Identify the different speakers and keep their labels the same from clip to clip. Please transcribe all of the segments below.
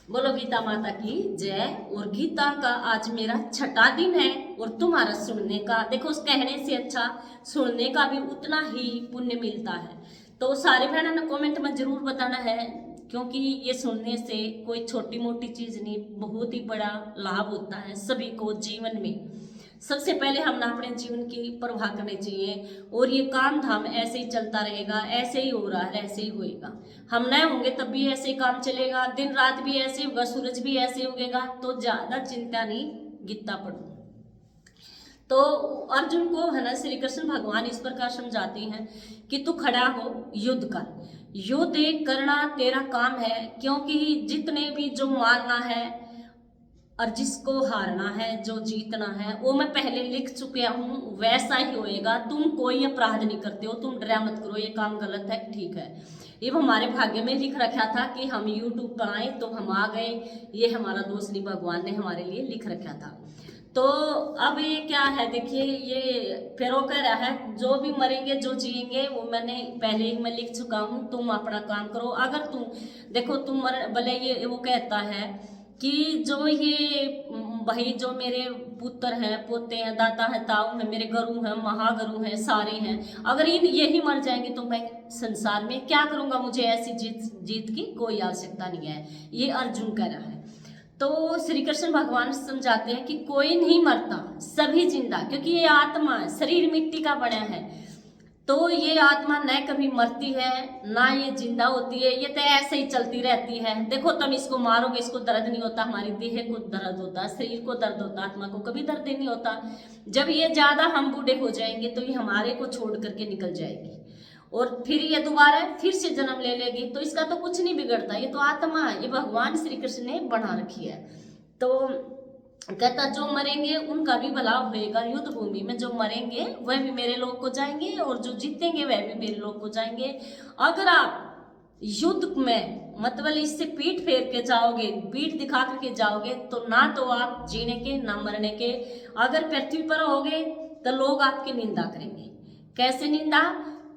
Speaker 1: बोलो गीता माता की जय। और गीता का आज मेरा छठा दिन है और तुम्हारा सुनने का, देखो उस कहने से अच्छा सुनने का भी उतना ही पुण्य मिलता है। तो सारे बहनों ने कमेंट में जरूर बताना है, क्योंकि ये सुनने से कोई छोटी मोटी चीज नहीं, बहुत ही बड़ा लाभ होता है सभी को जीवन में। सबसे पहले हम ना अपने जीवन की परवाह करनी चाहिए, और ये काम धाम ऐसे ही चलता रहेगा, ऐसे ही हो रहा है, ऐसे ही होएगा। हम नए होंगे तब भी ऐसे ही काम चलेगा, दिन रात भी ऐसे होगा, सूरज भी ऐसे उगेगा। तो ज्यादा चिंता नहीं, गीता पढ़ो। तो अर्जुन को है ना श्री कृष्ण भगवान इस प्रकार समझाते हैं कि तू खड़ा हो, युद्ध कर। युद्ध एक करना तेरा काम है, क्योंकि जितने भी जो मारना है और जिसको हारना है, जो जीतना है, वो मैं पहले लिख चुका हूँ, वैसा ही होएगा। तुम कोई अपराध नहीं करते हो, तुम डरा मत करो, ये काम गलत है, ठीक है। ये हमारे भाग्य में लिख रखा था कि हम यूट्यूब पर आए तो हम आ गए, ये हमारा दोस्त नहीं, भगवान ने हमारे लिए लिख रखा था। तो अब ये क्या है, देखिए ये फिर वो कह रहा है जो भी मरेंगे जो जिएंगे वो मैंने पहले ही मैं लिख चुका हूँ, तुम अपना काम करो। अगर तुम देखो तुम मर भले, ये वो कहता है कि जो ये भाई जो मेरे पुत्र हैं, पोते हैं, दाता हैं, ताऊ हैं, मेरे गुरु हैं, महागुरु हैं, सारे हैं, अगर इन यही मर जाएंगे तो मैं संसार में क्या करूंगा, मुझे ऐसी जीत जीत की कोई आवश्यकता नहीं है। ये अर्जुन कह रहा है। तो श्री कृष्ण भगवान समझाते हैं कि कोई नहीं मरता, सभी जिंदा, क्योंकि ये आत्मा है, शरीर मिट्टी का बना है। तो ये आत्मा न कभी मरती है ना ये जिंदा होती है, ये तो ऐसे ही चलती रहती है। देखो तुम इसको मारोगे, इसको दर्द नहीं होता, हमारी देह को दर्द होता, शरीर को दर्द होता, आत्मा को कभी दर्द नहीं होता। जब ये ज्यादा हम बूढ़े हो जाएंगे तो ये हमारे को छोड़ करके निकल जाएगी, और फिर ये दोबारा फिर से जन्म ले लेगी। तो इसका तो कुछ नहीं बिगड़ता, ये तो आत्मा है, ये भगवान श्री कृष्ण ने बना रखी है। तो कहता जो मरेंगे उनका भी भला होएगा, युद्ध भूमि में जो मरेंगे वह भी मेरे लोग को जाएंगे, और जो जीतेंगे वह भी मेरे लोग को जाएंगे। अगर आप युद्ध में मतलब इससे पीठ फेर के जाओगे, पीठ दिखा करके जाओगे, तो ना तो आप जीने के ना मरने के। अगर पृथ्वी पर होगे तो लोग आपकी निंदा करेंगे। कैसे निंदा,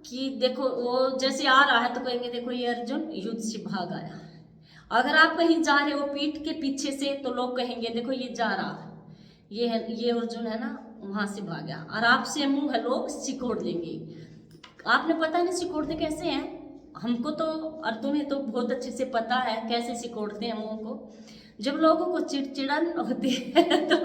Speaker 1: कि देखो वो जैसे आ रहा है तो कहेंगे देखो ये अर्जुन युद्ध से भाग आया। अगर आप कहीं जा रहे हो पीठ के पीछे से तो लोग कहेंगे देखो ये जा रहा है, ये है, ये अर्जुन है ना वहां से भाग गया। और आपसे मुंह है लोग सिकोड़ लेंगे। आपने पता नहीं सिकोड़ते कैसे हैं, हमको तो और तुम्हें तो बहुत अच्छे से पता है कैसे सिकोड़ते हैं मुंह को। जब लोगों को चिड़चिड़न होती है तो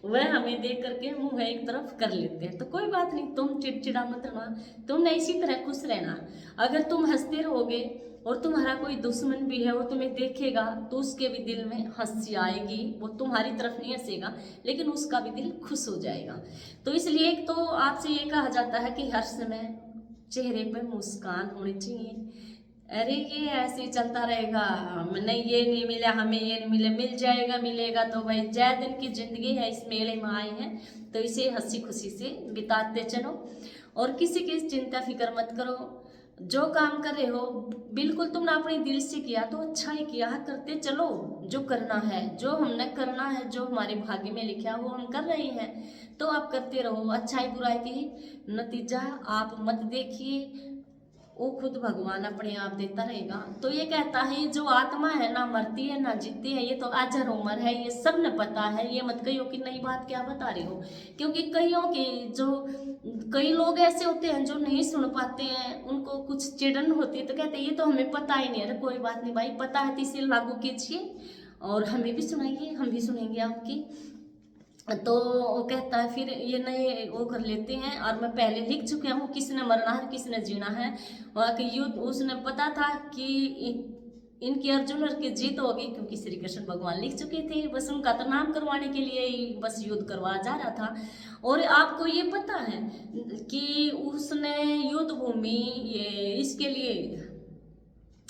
Speaker 1: वह हमें देख करके मुंह एक तरफ कर लेते हैं। तो कोई बात नहीं, तुम चिड़चिड़ा मत रहना, तुमने इसी तरह खुश रहना। अगर तुम हंसते रहोगे और तुम्हारा कोई दुश्मन भी है वो तुम्हें देखेगा तो उसके भी दिल में हंसी आएगी, वो तुम्हारी तरफ नहीं हंसेगा लेकिन उसका भी दिल खुश हो जाएगा। तो इसलिए एक तो आपसे ये कहा जाता है कि हर समय चेहरे पर मुस्कान होनी चाहिए। अरे ये ऐसे ही चलता रहेगा, हम नहीं ये नहीं मिला, हमें ये नहीं मिले, मिल जाएगा मिलेगा, तो भाई जय दिन की जिंदगी है, इस मेले में आए हैं तो इसे हंसी खुशी से बिताते चलो, और किसी की चिंता फिक्र मत करो। जो काम कर रहे हो बिल्कुल तुमने अपने दिल से किया तो अच्छा ही किया, करते चलो। जो करना है, जो हमने करना है, जो हमारे भाग्य में लिखा वो हम कर रहे हैं, तो आप करते रहो। अच्छाई बुराई की नतीजा आप मत देखिए, वो खुद भगवान अपने आप देता रहेगा। तो ये कहता है जो आत्मा है ना मरती है ना जीतती है, ये तो अजर उमर है, ये सब ने पता है। ये मत कहियो कि नई बात क्या बता रहे हो, क्योंकि कईयों के जो कई लोग ऐसे होते हैं जो नहीं सुन पाते हैं, उनको कुछ चिड़न होती है तो कहते हैं ये तो हमें पता ही नहीं। अरे कोई बात नहीं भाई, पता है तो इसे लागू कीजिए और हमें भी सुनाइए, हम भी सुनेंगे आपकी। तो वो कहता है फिर ये नए वो कर लेते हैं, और मैं पहले लिख चुका हूँ किसने मरना है किसने जीना है। वहाँ के युद्ध उसने पता था कि इनकी अर्जुन और की जीत होगी, क्योंकि श्री कृष्ण भगवान लिख चुके थे, बस उनका तो नाम करवाने के लिए ही बस युद्ध करवाया जा रहा था। और आपको ये पता है कि उसने युद्ध भूमि ये इसके लिए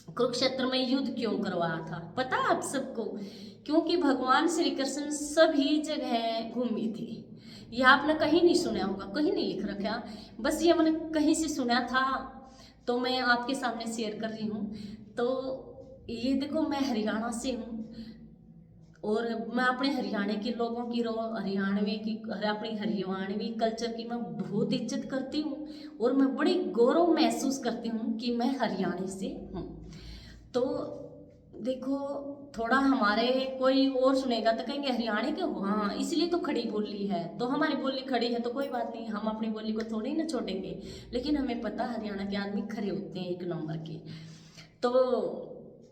Speaker 1: कुरुक्षेत्र में युद्ध क्यों करवाया था, पता है आप सबको? क्योंकि भगवान श्री कृष्ण सभी जगह घूमे थे। यह आपने कहीं नहीं सुना होगा, कहीं नहीं लिख रखा, बस ये मैंने कहीं से सुना था तो मैं आपके सामने शेयर कर रही हूँ। तो ये देखो मैं हरियाणा से हूँ, और मैं अपने हरियाणा के लोगों की हरियाणवी की अपनी हरियाणवी कल्चर की मैं बहुत इज्जत करती हूँ, और मैं बड़ी गौरव महसूस करती हूँ कि मैं हरियाणा से हूँ। तो देखो थोड़ा हमारे कोई और सुनेगा तो कहेंगे हरियाणा के हो, हाँ इसलिए तो खड़ी बोली है, तो हमारी बोली खड़ी है तो कोई बात नहीं, हम अपनी बोली को थोड़ी ना छोड़ेंगे। लेकिन हमें पता हरियाणा के आदमी खरे होते हैं एक नंबर के। तो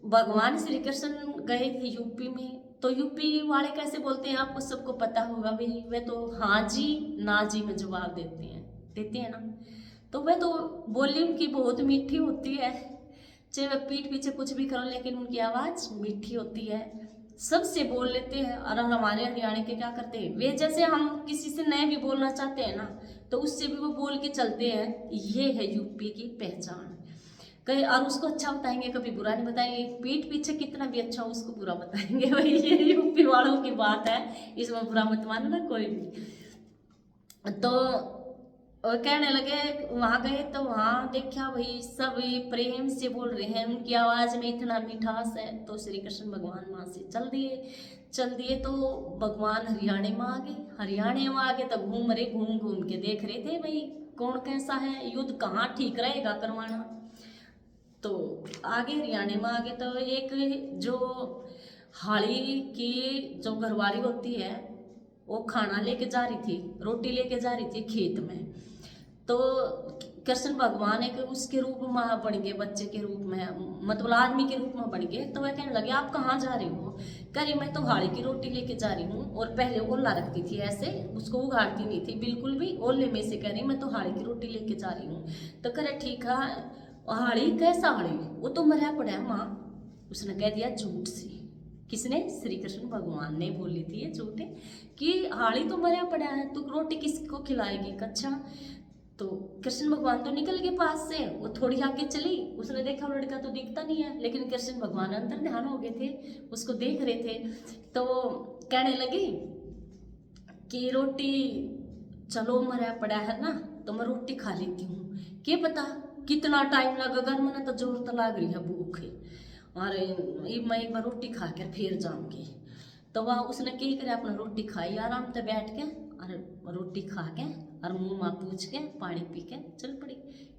Speaker 1: भगवान श्री कृष्ण गए थे यूपी में, तो यूपी वाले कैसे बोलते हैं आपको सबको पता होगा भाई, वे तो हाँ जी ना जी में जवाब देते हैं ना। तो वह तो बोली उनकी बहुत मीठी होती है, चाहे वह पीठ पीछे कुछ भी करो लेकिन उनकी आवाज़ मीठी होती है, सबसे बोल लेते हैं। और हमारे हरियाणा के क्या करते हैं, वे जैसे हम किसी से नए भी बोलना चाहते हैं ना तो उससे भी वो बोल के चलते हैं, ये है यूपी की पहचान। कहीं और उसको अच्छा बताएंगे, कभी बुरा नहीं बताएंगे, पीठ पीछे कितना भी अच्छा हो उसको बुरा बताएंगे। भाई ये यूपी वालों की बात है, इसमें बुरा मत मानना कोई भी। तो और कहने लगे, वहां गए तो वहां देखा भाई सब प्रेम से बोल रहे हैं, उनकी आवाज में इतना मिठास है। तो श्री कृष्ण भगवान वहां से चल दिए तो भगवान हरियाणा में आ गए। हरियाणा में आ गए तो घूम घूम के देख रहे थे भाई कौन कैसा है, युद्ध कहाँ ठीक रहेगा करवाना। तो आगे हरियाणा में आ गए तो एक जो हाड़ी की जो घरवाली होती है वो खाना लेके जा रही थी, रोटी लेके जा रही थी खेत में। तो कृष्ण भगवान एक उसके रूप में बन गए, बच्चे के रूप में, मतलब आदमी के रूप में बन गए। तो वह कहने लगे आप कहाँ जा रही हो, कह रही मैं तो हाड़ी की रोटी लेके जा रही हूँ। और पहले ओला रखती थी ऐसे, उसको उगाड़ती नहीं थी बिल्कुल भी, ओले में से कह रही मैं तो हाड़ी की रोटी लेके जा रही हूँ। तो कह रहे ठीक है, हाड़ी कैसा हाड़ी, वो तो मरा पड़ा है माँ। उसने कह दिया झूठ से, किसने, श्री कृष्ण भगवान ने बोली थी ये झूठे कि हाड़ी तो मरा पड़ा है, तू रोटी किसको खिलाएगी कच्चा। तो कृष्ण भगवान तो निकल गए पास से, वो थोड़ी आगे चली, उसने देखा वो लड़का तो दिखता नहीं है, लेकिन कृष्ण भगवान अंतर ध्यान हो गए थे, उसको देख रहे थे। तो कहने लगी कि रोटी चलो मरा पड़ा है ना तो मैं रोटी खा लेती हूँ, क्या पता कितना टाइम लगेगा, मैंने तो जोर तो लाग रही है भूख है, और मैं एक बार रोटी खा कर फिर जाऊंगी। तो वह उसने क्या करे, अपना रोटी खाई आराम से बैठ के, और रोटी खा के और मुंह माँ पूछ के पानी पी के चल पड़ी।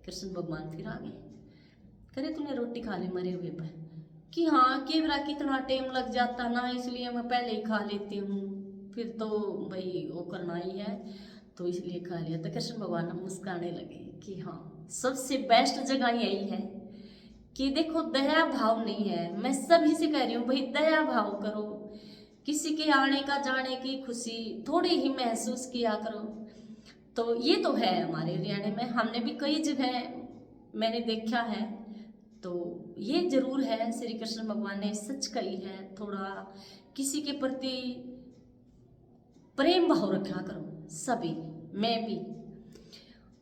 Speaker 1: कृष्ण भगवान फिर आ गए, करे तूने रोटी खा ली मरे हुए पर, कि हाँ केवरा कितना टाइम लग जाता ना, इसलिए मैं पहले ही खा लेती हूँ, फिर तो भाई वो करना ही है तो इसलिए खा लिया। तो कृष्ण भगवान मुस्कुराने लगे कि हाँ सबसे बेस्ट जगह यही है कि देखो दया भाव नहीं है, मैं सभी से कह रही हूँ भाई दया भाव करो, किसी के आने का जाने की खुशी थोड़ी ही महसूस किया करो। तो ये तो है हमारे हरियाणा में, हमने भी कई जगह मैंने देखा है। तो ये जरूर है श्री कृष्ण भगवान ने सच कही है, थोड़ा किसी के प्रति प्रेम भाव रखा करो सभी, मैं भी।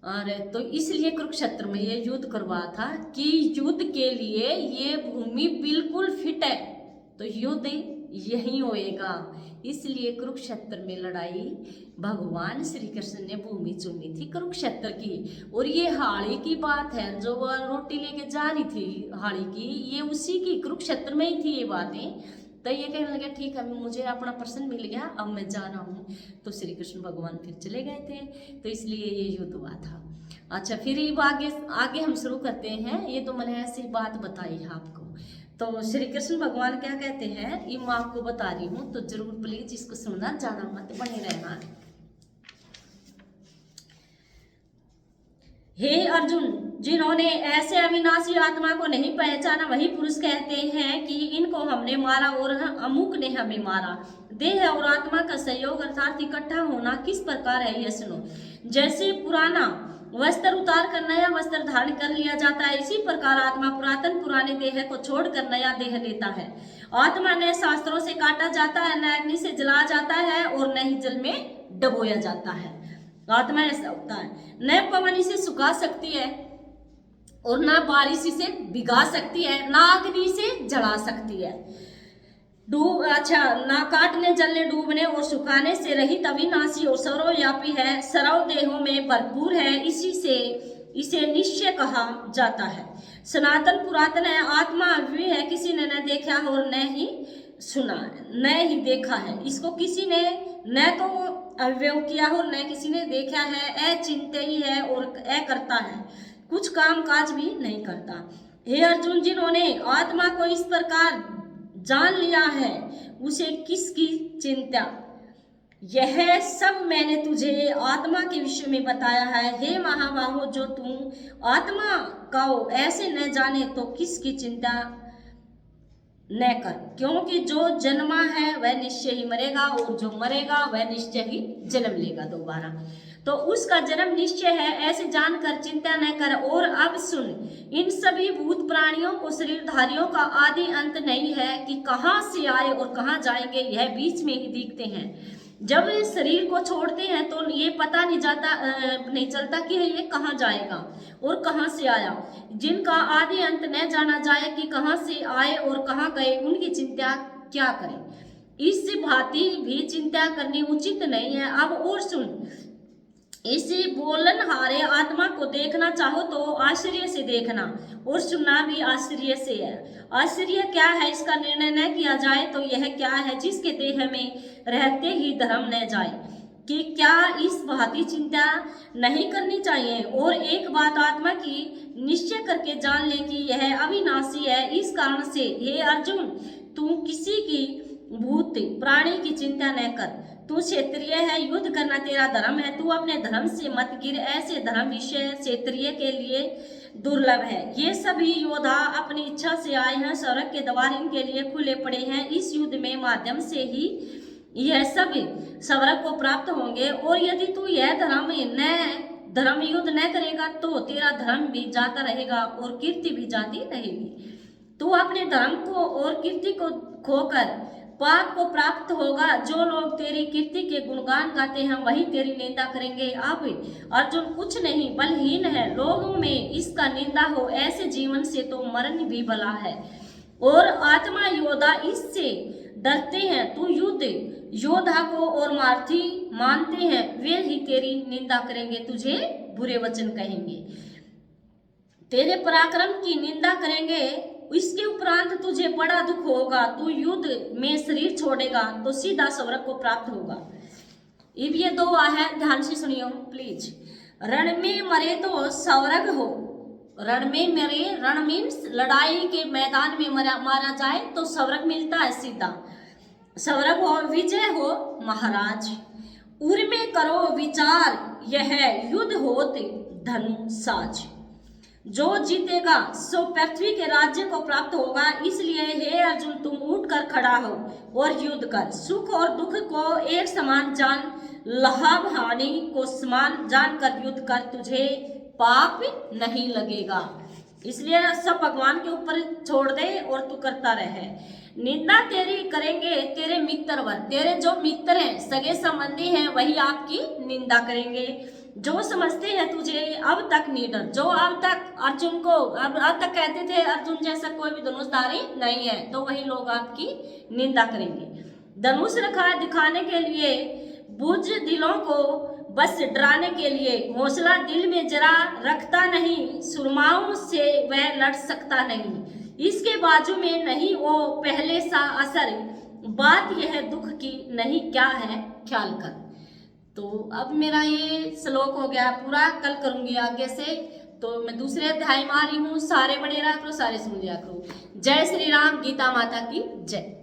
Speaker 1: और तो इसलिए कुरुक्षेत्र में ये युद्ध करवा था कि युद्ध के लिए ये भूमि बिल्कुल फिट है, तो युद्ध यही होएगा। इसलिए कुरुक्षेत्र में लड़ाई भगवान श्री कृष्ण ने भूमि चुनी थी कुरुक्षेत्र की। और ये हाड़ी की बात है, जो वह रोटी लेके जा रही थी हाड़ी की, ये उसी की कुरुक्षेत्र में ही थी ये बातें। तो ये कहने लगे ठीक है मुझे अपना प्रश्न मिल गया, अब मैं जा रहा हूँ। तो श्री कृष्ण भगवान फिर चले गए थे, तो इसलिए ये युद्ध हुआ था। अच्छा फिर ये आगे आगे हम शुरू करते हैं, ये तो मैंने ऐसी बात बताई है आपको। तो श्री कृष्ण भगवान क्या कहते हैं ये मैं आपको बता रही हूँ, तो जरूर प्लीज इसको सुनना, जाना मत, बने रहना। हे अर्जुन, जिन्होंने ऐसे अविनाशी आत्मा को नहीं पहचाना वही पुरुष कहते हैं कि इनको हमने मारा और अमुक ने हमें मारा। देह और आत्मा का सहयोग अर्थात इकट्ठा होना किस प्रकार है यह सुनो। जैसे पुराना वस्त्र उतार कर नया वस्त्र धारण कर लिया जाता है, इसी प्रकार आत्मा पुरातन पुराने देह को छोड़कर नया देह लेता है। आत्मा न शास्त्रों से काटा जाता है, न अग्नि से जला जाता है और न ही जल में डबोया जाता है। आत्मा ऐसा होता है, न पवन इसे सुखा सकती है और ना बारिश इसे भिगा सकती है, ना अग्नि से जला सकती है। ना काटने जलने डूबने और सुखाने से रहित अविनाशी और सर्वव्यापी है, सर्व देहों में भरपूर है, इसी से इसे निश्चय कहा जाता है। सनातन पुरातन है, आत्मा अव्यय है, किसी ने न देखा और न ही सुना, न ही देखा है। इसको किसी ने न तो अव्यय किया हो, न किसी ने देखा है, अचिंत्य है और करता है, कुछ काम काज भी नहीं करता। हे अर्जुन, जिन्होंने आत्मा को इस प्रकार जान लिया है उसे किसकी चिंता। यह सब मैंने तुझे आत्मा के विषय में बताया है। हे महाबाहो, जो तू आत्मा का ऐसे न जाने तो किसकी चिंता न कर, क्योंकि जो जन्मा है वह निश्चय ही मरेगा और जो मरेगा वह निश्चय ही जन्म लेगा दोबारा, तो उसका जन्म निश्चय है, ऐसे जानकर चिंता न कर। और अब सुन, इन सभी भूत प्राणियों को शरीरधारियों का आदि अंत नहीं है कि कहाँ से आए और कहाँ जाएंगे, यह बीच में ही दिखते हैं। जब इस शरीर को छोड़ते हैं तो ये पता नहीं चलता कि ये कहाँ जाएगा और कहाँ से आया। जिनका आदि अंत न जाना जाए कि कहाँ से आए और कहाँ गए, उनकी चिंता क्या करें। इस भांति भी चिंता करनी उचित नहीं है। अब और सुन, इसी बोलनहारे आत्मा को देखना चाहो तो आश्चर्य से देखना और सुनना भी आश्चर्य से है। आश्चर्य क्या है, इसका निर्णय न किया जाए तो यह क्या है, जिसके देह में रहते ही धर्म न जाए, कि क्या इस भांति चिंता नहीं करनी चाहिए। और एक बात आत्मा की निश्चय करके जान ले कि यह अविनाशी है। इस कारण से हे अर्जुन, तू किसी की भूत प्राणी की चिंता न कर। तू क्षेत्रीय है, युद्ध करना तेरा धर्म है, तू अपने धर्म से मत गिर। ऐसे धर्म विषय क्षेत्रीय के लिए दुर्लभ है। ये सभी योद्धा अपनी इच्छा से आए हैं, स्वर्ग के द्वार इनके लिए खुले पड़े हैं। इस युद्ध में माध्यम से ही यह सब स्वर्ग को प्राप्त होंगे। और यदि तू यह धर्म युद्ध न करेगा तो तेरा धर्म भी जाता रहेगा और कीर्ति भी जाती रहेगी। तू अपने धर्म को और कीर्ति को खोकर पाप को प्राप्त होगा। जो लोग तेरी कीर्ति के गुणगान गाते हैं वही तेरी निंदा करेंगे। अब अर्जुन कुछ नहीं बलहीन है, लोगों में इसका निंदा हो, ऐसे जीवन से तो मरण भी भला है। और आत्मा योद्धा इससे डरते हैं। तू युद्ध योद्धा को और मार्थी मानते हैं, वे ही तेरी निंदा करेंगे, तुझे बुरे वचन कहेंगे, तेरे पराक्रम की निंदा करेंगे। इसके उपरांत तुझे बड़ा दुख होगा। तू युद्ध में शरीर छोड़ेगा तो सीधा स्वर्ग को प्राप्त होगा। अब ये दो है, ध्यान से सुनियो प्लीज। रण में मरे तो स्वर्ग हो। रण में मरे, रण मीन्स लड़ाई के मैदान में मारा जाए तो स्वर्ग मिलता है सीधा। स्वर्ग हो, विजय हो महाराज। उर में करो विचार, यह युद्ध होत धनु साज। जो जीतेगा सो पृथ्वी के राज्य को प्राप्त होगा। इसलिए हे अर्जुन, तुम उठकर खड़ा हो और युद्ध कर। सुख और दुख को एक समान जान, लाभ हानि को समान जानकर युद्ध कर, तुझे पाप नहीं लगेगा। इसलिए सब भगवान के ऊपर छोड़ दे और तू करता रहे। निंदा तेरी करेंगे तेरे मित्र वर, तेरे जो मित्र हैं, सगे संबंधी हैं, वही आपकी निंदा करेंगे। जो समझते हैं तुझे अब तक निडर, जो अब तक अर्जुन को अब तक कहते थे अर्जुन जैसा कोई भी धनुषधारी नहीं है, तो वही लोग आपकी निंदा करेंगे। धनुष रखा है दिखाने के लिए, बुझ दिलों को बस डराने के लिए। हौसला दिल में जरा रखता नहीं, सुरमाओं से वह लड़ सकता नहीं। इसके बाजू में नहीं वो पहले सा असर, बात यह दुख की नहीं क्या है ख्याल कर। तो अब मेरा ये श्लोक हो गया पूरा, कल करूंगी आगे से। तो मैं दूसरे अध्याय में आ रही हूँ। सारे बने रहा करो, सारे सुन लिया करो। जय श्री राम, गीता माता की जय।